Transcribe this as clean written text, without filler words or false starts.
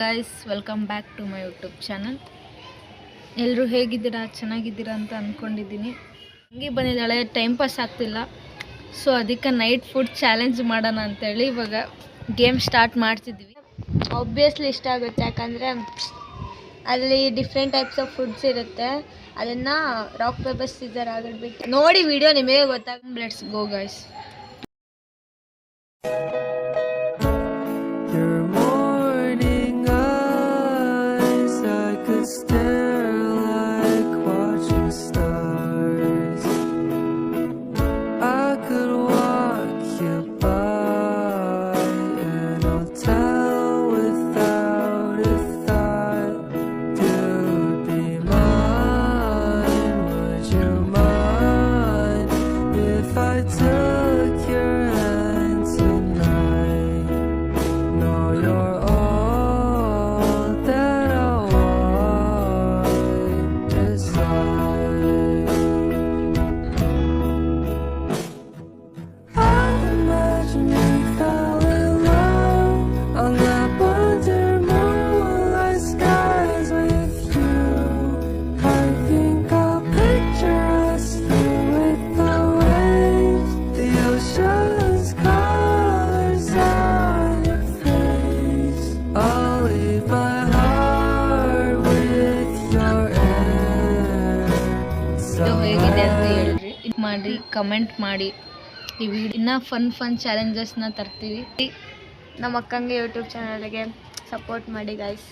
Guys welcome back to my YouTube channel. ಎಲ್ಲರೂ ಹೇಗಿದ್ದೀರಾ, ಚೆನ್ನಾಗಿದ್ದೀರಾ ಅಂತ ಅಂದ್ಕೊಂಡಿದ್ದೀನಿ. ಹಂಗೆ ಬಂದಿದ್ದಾಳೆ, ಟೈಮ್ ಪಾಸ್ ಆಗ್ತಿಲ್ಲ. ಸೊ ಅದಕ್ಕೆ ನೈಟ್ ಫುಡ್ ಚಾಲೆಂಜ್ ಮಾಡೋಣ ಅಂತೇಳಿ ಇವಾಗ ಗೇಮ್ ಸ್ಟಾರ್ಟ್ ಮಾಡ್ತಿದ್ವಿ. ಆಬ್ವಿಯಸ್ಲಿ ಇಷ್ಟ ಆಗುತ್ತೆ, ಯಾಕಂದರೆ ಅಲ್ಲಿ ಡಿಫ್ರೆಂಟ್ ಟೈಪ್ಸ್ ಆಫ್ ಫುಡ್ಸ್ ಇರುತ್ತೆ. ಅದನ್ನು ರಾಕ್ ಪೇಪರ್ ಸೀಸರ್ ಆಗಿಬಿಟ್ಟು ನೋಡಿ ವಿಡಿಯೋ ನಿಮಗೆ ಗೊತ್ತಾಗ. Let's go guys. ಹೇಗಿದೆ ಅಂತ ಹೇಳ್ರಿ, ಮಾಡಿ ಕಮೆಂಟ್ ಮಾಡಿ. ಈ ವಿಡಿಯೋ ಇನ್ನೂ ಫನ್ ಚಾಲೆಂಜಸ್ನ ತರ್ತೀವಿ. ನಮ್ಮ ಅಕ್ಕಂಗೆ ಯೂಟ್ಯೂಬ್ ಚಾನಲ್ಗೆ ಸಪೋರ್ಟ್ ಮಾಡಿ ಗೈಸ್.